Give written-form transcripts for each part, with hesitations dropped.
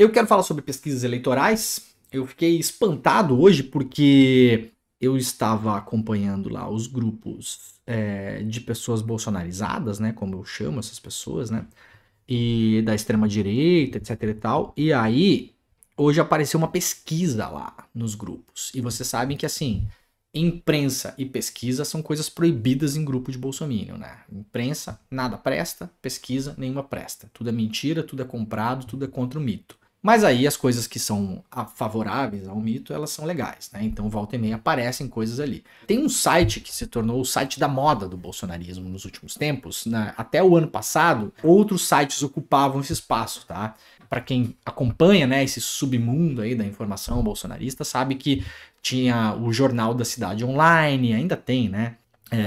Eu quero falar sobre pesquisas eleitorais. Eu fiquei espantado hoje porque eu estava acompanhando lá os grupos de pessoas bolsonarizadas, né? Como eu chamo essas pessoas, né? E da extrema-direita, etc e tal. E aí, hoje apareceu uma pesquisa lá nos grupos. E vocês sabem que, assim, imprensa e pesquisa são coisas proibidas em grupo de bolsominion, né? Imprensa, nada presta, pesquisa, nenhuma presta. Tudo é mentira, tudo é comprado, tudo é contra o mito. Mas aí as coisas que são favoráveis ao mito, elas são legais, né? Então volta e meia aparecem coisas ali. Tem um site que se tornou o site da moda do bolsonarismo nos últimos tempos, né? Até o ano passado, outros sites ocupavam esse espaço, tá? Para quem acompanha, né, esse submundo aí da informação bolsonarista, sabe que tinha o Jornal da Cidade Online, ainda tem, né?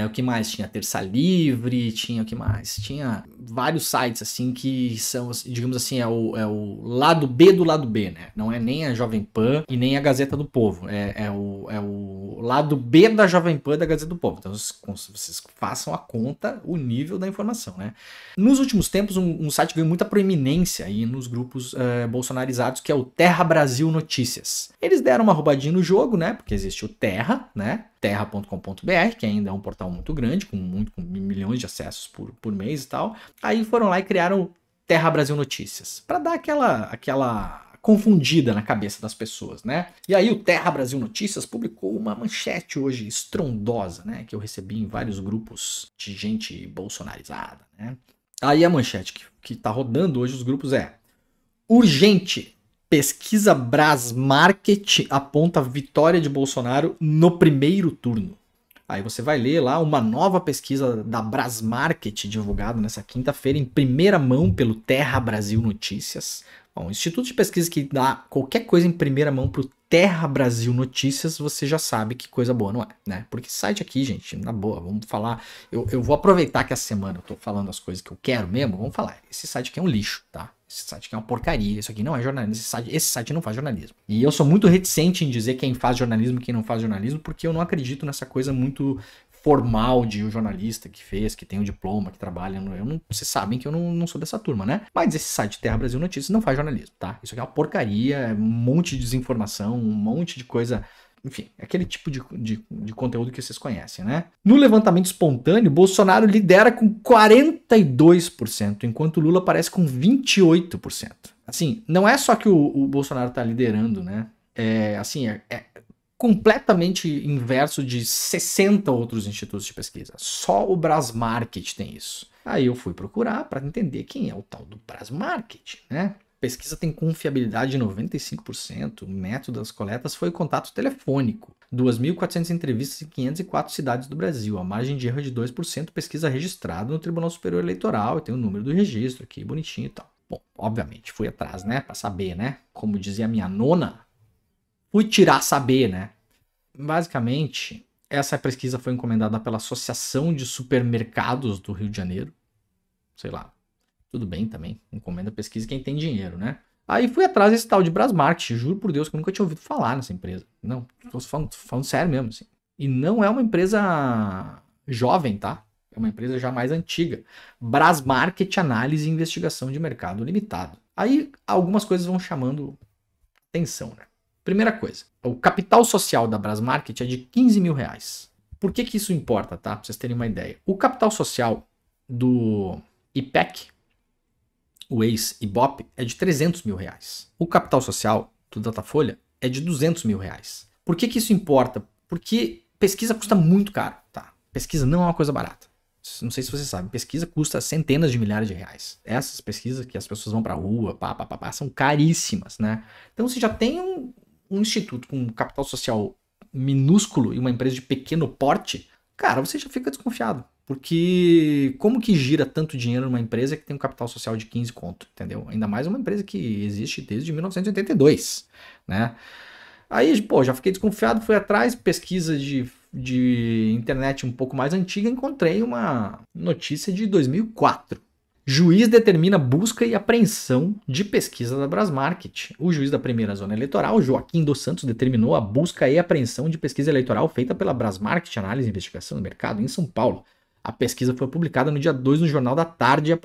O que mais? Tinha Terça Livre, tinha o que mais? Tinha vários sites, assim, que são, digamos assim, é o lado B do lado B, né? Não é nem a Jovem Pan e nem a Gazeta do Povo. É o lado B da Jovem Pan e da Gazeta do Povo. Então, vocês façam a conta, o nível da informação, né? Nos últimos tempos, um site ganhou muita proeminência aí nos grupos bolsonarizados, que é o Terra Brasil Notícias. Eles deram uma roubadinha no jogo, né? Porque existe o Terra, né? terra.com.br, que ainda é um portal muito grande, com milhões de acessos por mês e tal. Aí foram lá e criaram Terra Brasil Notícias, para dar aquela confundida na cabeça das pessoas, né? E aí o Terra Brasil Notícias publicou uma manchete hoje estrondosa, né? Que eu recebi em vários grupos de gente bolsonarizada, né? Aí a manchete que tá rodando hoje os grupos é: urgente! Pesquisa Brasmarket aponta vitória de Bolsonaro no primeiro turno. Aí você vai ler lá uma nova pesquisa da Brasmarket divulgada nessa quinta-feira em primeira mão pelo Terra Brasil Notícias. Bom, o instituto de pesquisa que dá qualquer coisa em primeira mão pro Terra Brasil Notícias, você já sabe que coisa boa não é, né? Porque esse site aqui, gente, na boa, vamos falar. Eu vou aproveitar que essa semana eu tô falando as coisas que eu quero mesmo, vamos falar. Esse site aqui é um lixo, tá? Esse site aqui é uma porcaria, isso aqui não é jornalismo, esse site não faz jornalismo. E eu sou muito reticente em dizer quem faz jornalismo e quem não faz jornalismo, porque eu não acredito nessa coisa muito formal de um jornalista que fez, que tem um diploma, que trabalha. Vocês sabem que eu não sou dessa turma, né? Mas esse site Terra Brasil Notícias não faz jornalismo, tá? Isso aqui é uma porcaria, é um monte de desinformação, um monte de coisa. Enfim, é aquele tipo de conteúdo que vocês conhecem, né? No levantamento espontâneo, Bolsonaro lidera com 42%, enquanto Lula aparece com 28%. Assim, não é só que o Bolsonaro tá liderando, né? É completamente inverso de 60 outros institutos de pesquisa. Só o Brasmarket tem isso. Aí eu fui procurar para entender quem é o tal do Brasmarket, né? Pesquisa tem confiabilidade de 95%. O método das coletas foi contato telefônico. 2.400 entrevistas em 504 cidades do Brasil. A margem de erro é de 2%. Pesquisa registrada no Tribunal Superior Eleitoral. E tem o número do registro aqui, bonitinho e tal. Bom, obviamente, fui atrás, né? Pra saber, né? Como dizia a minha nona, fui tirar saber, né? Basicamente, essa pesquisa foi encomendada pela Associação de Supermercados do Rio de Janeiro. Sei lá. Tudo bem também, encomenda pesquisa quem tem dinheiro, né? Aí fui atrás desse tal de Brasmarket, juro por Deus que eu nunca tinha ouvido falar nessa empresa. Não, tô falando sério mesmo, assim. E não é uma empresa jovem, tá? É uma empresa já mais antiga. Brasmarket Análise e Investigação de Mercado Limitado. Aí algumas coisas vão chamando atenção, né? Primeira coisa, o capital social da Brasmarket é de 15 mil reais. Por que isso importa, tá? Pra vocês terem uma ideia. O capital social do IPEC, o ex-Ibope, é de 300 mil reais. O capital social do Datafolha é de 200 mil reais. Por que isso importa? Porque pesquisa custa muito caro, tá? Pesquisa não é uma coisa barata. Não sei se vocês sabem, pesquisa custa centenas de milhares de reais. Essas pesquisas que as pessoas vão pra rua, são caríssimas, né? Então se já tem um instituto com um capital social minúsculo e uma empresa de pequeno porte, cara, você já fica desconfiado. Porque como que gira tanto dinheiro numa empresa que tem um capital social de 15 conto, entendeu? Ainda mais uma empresa que existe desde 1982, né? Aí, pô, já fiquei desconfiado, fui atrás, pesquisa de internet um pouco mais antiga, encontrei uma notícia de 2004. Juiz determina busca e apreensão de pesquisa da Brasmarket. O juiz da primeira zona eleitoral, Joaquim dos Santos, determinou a busca e apreensão de pesquisa eleitoral feita pela Brasmarket Análise e Investigação do Mercado em São Paulo. A pesquisa foi publicada no dia 2 no Jornal da Tarde a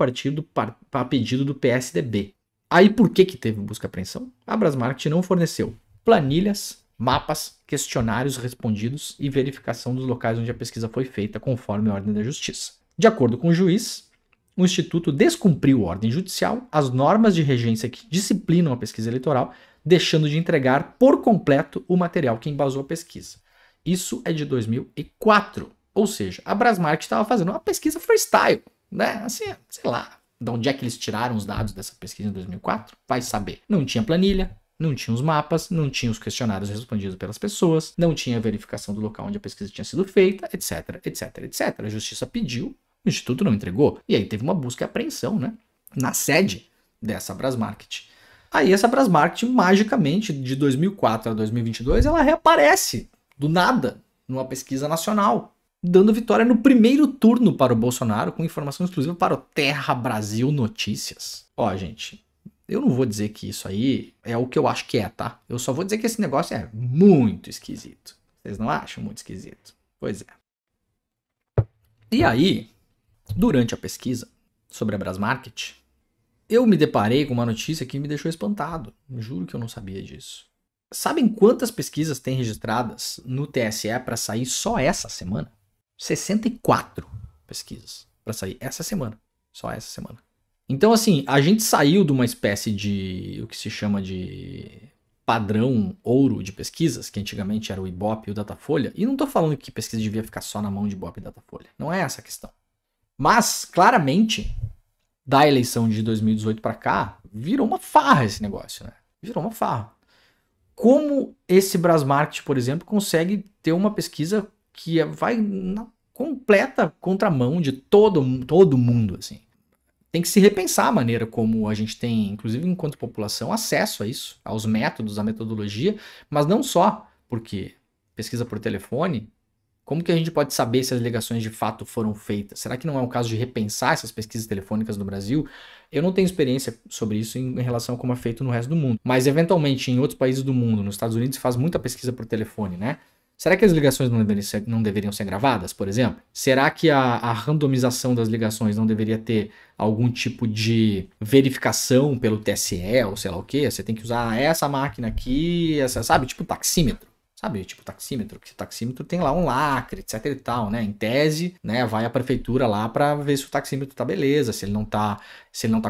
pedido do PSDB. Aí por que teve busca e apreensão? A Brasmarket não forneceu planilhas, mapas, questionários respondidos e verificação dos locais onde a pesquisa foi feita conforme a ordem da justiça. De acordo com o juiz, o Instituto descumpriu ordem judicial, as normas de regência que disciplinam a pesquisa eleitoral, deixando de entregar por completo o material que embasou a pesquisa. Isso é de 2004. Ou seja, a Brasmarket estava fazendo uma pesquisa freestyle, né? Assim, sei lá, de onde é que eles tiraram os dados dessa pesquisa em 2004? Vai saber. Não tinha planilha, não tinha os mapas, não tinha os questionários respondidos pelas pessoas, não tinha a verificação do local onde a pesquisa tinha sido feita, etc, etc, etc. A justiça pediu, o Instituto não entregou, e aí teve uma busca e apreensão, né? Na sede dessa Brasmarket. Aí essa Brasmarket, magicamente, de 2004 a 2022, ela reaparece do nada numa pesquisa nacional, dando vitória no primeiro turno para o Bolsonaro, com informação exclusiva para o Terra Brasil Notícias. Ó, gente, eu não vou dizer que isso aí é o que eu acho que é, tá? Eu só vou dizer que esse negócio é muito esquisito. Vocês não acham muito esquisito? Pois é. E aí, durante a pesquisa sobre a Brasmarket, eu me deparei com uma notícia que me deixou espantado. Juro que eu não sabia disso. Sabem quantas pesquisas tem registradas no TSE para sair só essa semana? 64 pesquisas para sair essa semana. Só essa semana. Então, assim, a gente saiu de uma espécie de o que se chama de padrão ouro de pesquisas, que antigamente era o Ibope e o Datafolha, e não estou falando que pesquisa devia ficar só na mão de Ibope e Datafolha. Não é essa a questão. Mas, claramente, da eleição de 2018 para cá, virou uma farra esse negócio, né? Virou uma farra. Como esse Brasmarket, por exemplo, consegue ter uma pesquisa que vai na completa contramão de todo mundo, assim. Tem que se repensar a maneira como a gente tem, inclusive enquanto população, acesso a isso, aos métodos, à metodologia, mas não só, porque pesquisa por telefone, como que a gente pode saber se as ligações de fato foram feitas? Será que não é o caso de repensar essas pesquisas telefônicas no Brasil? Eu não tenho experiência sobre isso em relação a como é feito no resto do mundo, mas eventualmente em outros países do mundo, nos Estados Unidos se faz muita pesquisa por telefone, né? Será que as ligações não deveriam ser gravadas, por exemplo? Será que a randomização das ligações não deveria ter algum tipo de verificação pelo TSE ou sei lá o quê? Você tem que usar essa máquina aqui, essa, sabe? Tipo taxímetro. Sabe, tipo taxímetro, que o taxímetro tem lá um lacre, etc e tal, né? Em tese, né, vai a prefeitura lá para ver se o taxímetro tá beleza, se ele não tá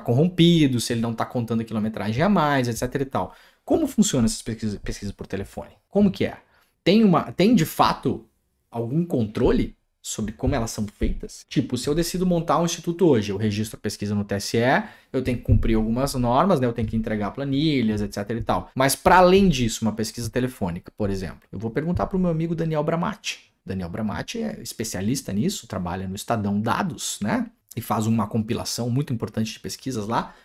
corrompido, se ele não tá contando a quilometragem a mais, etc e tal. Como funcionam essas pesquisas por telefone? Como que é? Tem de fato algum controle sobre como elas são feitas? Tipo, se eu decido montar um instituto hoje, eu registro a pesquisa no TSE, eu tenho que cumprir algumas normas, né? Eu tenho que entregar planilhas, etc e tal. Mas para além disso, uma pesquisa telefônica, por exemplo, eu vou perguntar para o meu amigo Daniel Bramati. Daniel Bramati é especialista nisso, trabalha no Estadão Dados, né? E faz uma compilação muito importante de pesquisas lá.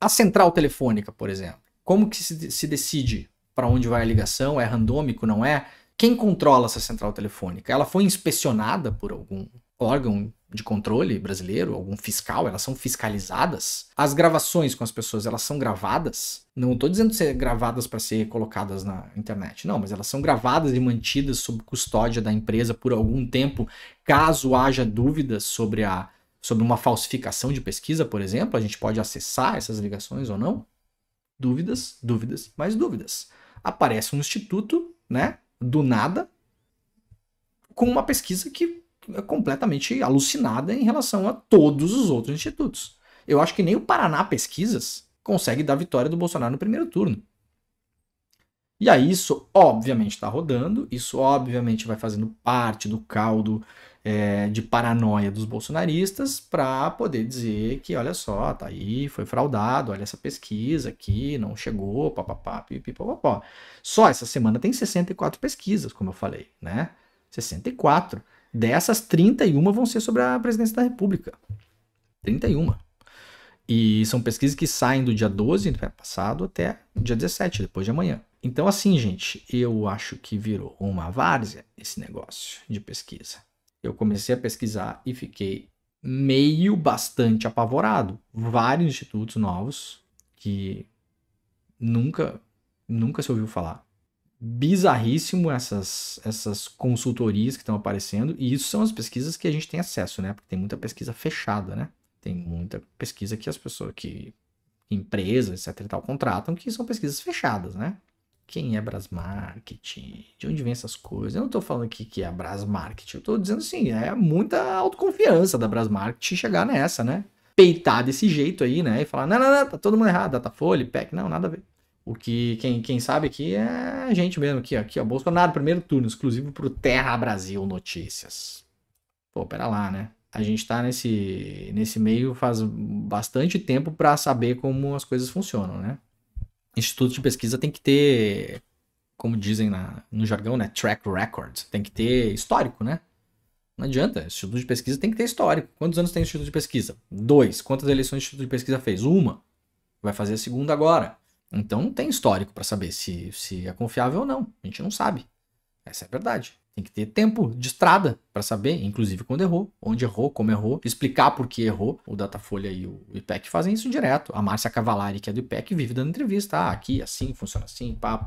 A central telefônica, por exemplo, como que se decide para onde vai a ligação? É randômico, não é? Quem controla essa central telefônica? Ela foi inspecionada por algum órgão de controle brasileiro, algum fiscal? Elas são fiscalizadas? As gravações com as pessoas, elas são gravadas? Não estou dizendo ser gravadas para ser colocadas na internet, não, mas elas são gravadas e mantidas sob custódia da empresa por algum tempo, caso haja dúvidas sobre uma falsificação de pesquisa, por exemplo, a gente pode acessar essas ligações ou não? Dúvidas, dúvidas, mais dúvidas. Aparece um instituto, né? Do nada, com uma pesquisa que é completamente alucinada em relação a todos os outros institutos. Eu acho que nem o Paraná Pesquisas consegue dar vitória do Bolsonaro no primeiro turno. E aí isso obviamente está rodando, isso obviamente vai fazendo parte do caldo de paranoia dos bolsonaristas para poder dizer que, olha só, tá aí, foi fraudado, olha essa pesquisa aqui, não chegou, papapá, pipipopopó. Só essa semana tem 64 pesquisas, como eu falei, né? 64. Dessas, 31 vão ser sobre a presidência da República. 31. E são pesquisas que saem do dia 12, passado, até o dia 17, depois de amanhã. Então, assim, gente, eu acho que virou uma várzea esse negócio de pesquisa. Eu comecei a pesquisar e fiquei bastante apavorado. Vários institutos novos que nunca se ouviu falar. Bizarríssimo essas consultorias que estão aparecendo. E isso são as pesquisas que a gente tem acesso, né? Porque tem muita pesquisa fechada, né? Tem muita pesquisa que as pessoas que empresas, etc e tal, contratam, que são pesquisas fechadas, né? Quem é Brasmarket? De onde vem essas coisas? Eu não tô falando aqui que é a Brasmarket, eu tô dizendo assim, é muita autoconfiança da Brasmarket chegar nessa, né? Peitar desse jeito aí, né? E falar, não, tá todo mundo errado, Datafolha, IPEC, não, nada a ver. O que quem sabe aqui é a gente mesmo, aqui, ó, Bolsonaro, primeiro turno, exclusivo pro Terra Brasil Notícias. Pô, pera lá, né? A gente tá nesse meio faz bastante tempo para saber como as coisas funcionam, né? Instituto de pesquisa tem que ter, como dizem no jargão, né? Track record. Tem que ter histórico, né? Não adianta. Instituto de pesquisa tem que ter histórico. Quantos anos tem o Instituto de pesquisa? 2. Quantas eleições o Instituto de pesquisa fez? 1. Vai fazer a segunda agora. Então não tem histórico para saber se é confiável ou não. A gente não sabe. Essa é a verdade. Tem que ter tempo de estrada para saber, inclusive quando errou, onde errou, como errou, explicar por que errou. O Datafolha e o IPEC fazem isso direto. A Márcia Cavallari, que é do IPEC, vive dando entrevista. Ah, aqui, assim, funciona assim, pá.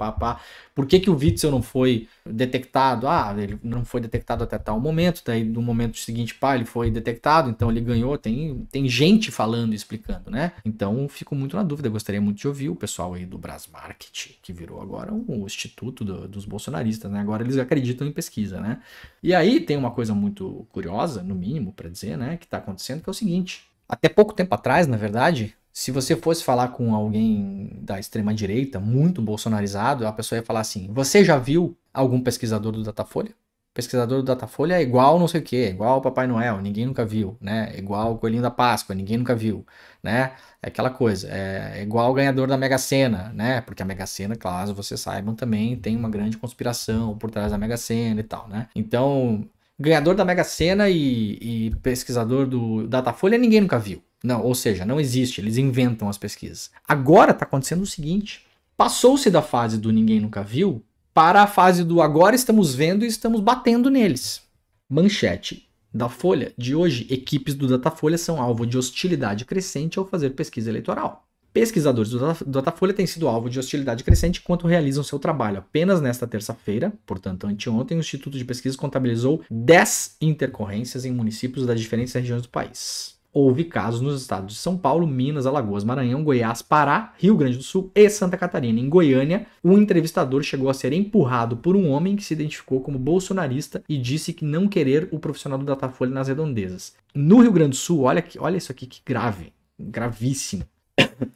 Por que o Witzel não foi detectado? Ah, ele não foi detectado até tal momento, daí no momento seguinte, pá, ele foi detectado, então ele ganhou. Tem gente falando e explicando, né? Então, fico muito na dúvida. Gostaria muito de ouvir o pessoal aí do Brasmarket, que virou agora o instituto dos bolsonaristas, né? Agora eles acreditam em pesquisa. Né? E aí tem uma coisa muito curiosa, no mínimo, para dizer, né, que está acontecendo, que é o seguinte. Até pouco tempo atrás, na verdade, se você fosse falar com alguém da extrema-direita, muito bolsonarizado, a pessoa ia falar assim, você já viu algum pesquisador do Datafolha? Pesquisador do Datafolha é igual não sei o que, é igual o Papai Noel, ninguém nunca viu, né? É igual o Coelhinho da Páscoa, ninguém nunca viu, né? É aquela coisa, é igual o ganhador da Mega Sena, né? Porque a Mega Sena, caso vocês saibam, também tem uma grande conspiração por trás da Mega Sena e tal, né? Então, ganhador da Mega Sena e pesquisador do Datafolha, ninguém nunca viu. Não, ou seja, não existe, eles inventam as pesquisas. Agora tá acontecendo o seguinte, passou-se da fase do ninguém nunca viu para a fase do agora estamos vendo e estamos batendo neles. Manchete da Folha de hoje, equipes do Datafolha são alvo de hostilidade crescente ao fazer pesquisa eleitoral. Pesquisadores do Datafolha têm sido alvo de hostilidade crescente enquanto realizam seu trabalho. Apenas nesta terça-feira, portanto anteontem, o Instituto de Pesquisa contabilizou 10 intercorrências em municípios das diferentes regiões do país. Houve casos nos estados de São Paulo, Minas, Alagoas, Maranhão, Goiás, Pará, Rio Grande do Sul e Santa Catarina. Em Goiânia, o entrevistador chegou a ser empurrado por um homem que se identificou como bolsonarista e disse que não querer o profissional do Datafolha nas redondezas. No Rio Grande do Sul, olha isso aqui que grave, gravíssimo.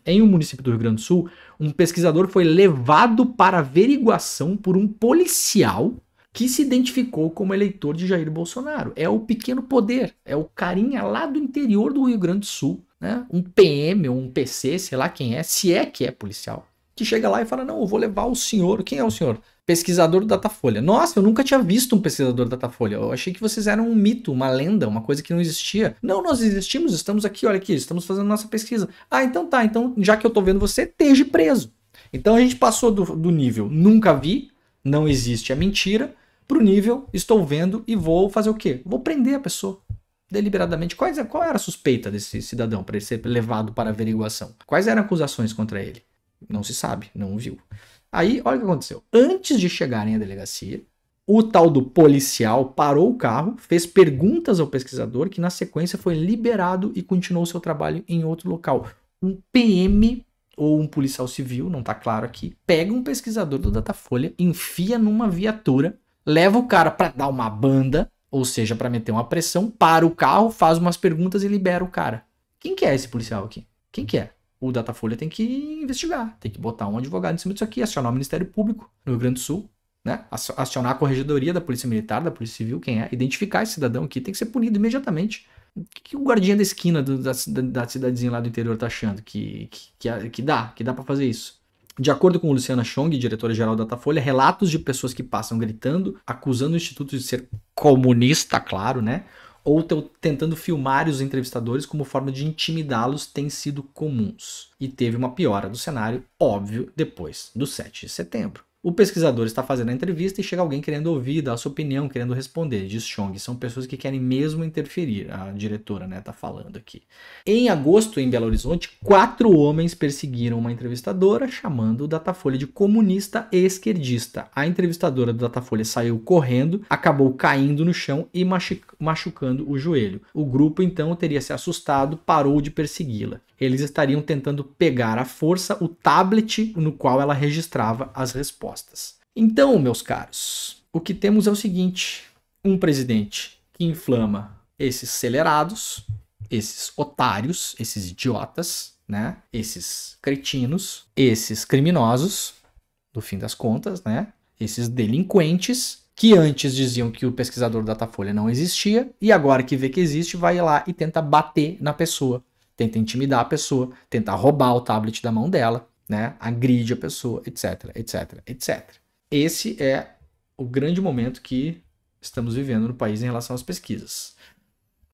Em um município do Rio Grande do Sul, um pesquisador foi levado para averiguação por um policial que se identificou como eleitor de Jair Bolsonaro. É o pequeno poder, é o carinha lá do interior do Rio Grande do Sul, né? Um PM ou um PC, sei lá quem é, se é que é policial, que chega lá e fala, não, eu vou levar o senhor, quem é o senhor? Pesquisador do Datafolha. Nossa, eu nunca tinha visto um pesquisador do Datafolha, eu achei que vocês eram um mito, uma lenda, uma coisa que não existia. Não, nós existimos, estamos aqui, olha aqui, estamos fazendo nossa pesquisa. Ah, então tá, então já que eu tô vendo você, esteja preso. Então a gente passou do nível nunca vi, não existe, é mentira, pro nível, estou vendo e vou fazer o quê? Vou prender a pessoa deliberadamente. Qual era a suspeita desse cidadão para ele ser levado para averiguação? Quais eram acusações contra ele? Não se sabe, não viu. Aí, olha o que aconteceu. Antes de chegarem à delegacia, o tal do policial parou o carro, fez perguntas ao pesquisador, que na sequência foi liberado e continuou seu trabalho em outro local. Um PM ou um policial civil, não tá claro aqui, pega um pesquisador do Datafolha, enfia numa viatura, leva o cara para dar uma banda, ou seja, para meter uma pressão, para o carro, faz umas perguntas e libera o cara. Quem que é esse policial aqui? Quem que é? O Datafolha tem que investigar, tem que botar um advogado em cima disso aqui, acionar o Ministério Público no Rio Grande do Sul, né? Acionar a Corregedoria da Polícia Militar, da Polícia Civil, quem é, identificar esse cidadão aqui, tem que ser punido imediatamente. O que o guardinha da esquina da cidadezinha lá do interior tá achando? Que dá para fazer isso? De acordo com Luciana Chong, diretora-geral da Datafolha, relatos de pessoas que passam gritando, acusando o Instituto de ser comunista, claro, né? Ou tentando filmar os entrevistadores como forma de intimidá-los têm sido comuns. E teve uma piora do cenário, óbvio, depois do 7 de setembro. O pesquisador está fazendo a entrevista e chega alguém querendo ouvir, dar a sua opinião, querendo responder. Diz Chong, são pessoas que querem mesmo interferir. A diretora, né, tá falando aqui. Em agosto, em Belo Horizonte, 4 homens perseguiram uma entrevistadora, chamando o Datafolha de comunista e esquerdista. A entrevistadora do Datafolha saiu correndo, acabou caindo no chão e machucando o joelho. O grupo, então, teria se assustado, parou de persegui-la. eles estariam tentando pegar à força o tablet no qual ela registrava as respostas. Então, meus caros, o que temos é o seguinte: um presidente que inflama esses acelerados, esses otários, esses idiotas, né? Esses cretinos, esses criminosos, no fim das contas, né? Esses delinquentes que antes diziam que o pesquisador Datafolha não existia e agora que vê que existe, vai lá e tenta bater na pessoa, tenta intimidar a pessoa, tenta roubar o tablet da mão dela, né? Agride a pessoa, etc, etc, etc. Esse é o grande momento que estamos vivendo no país em relação às pesquisas.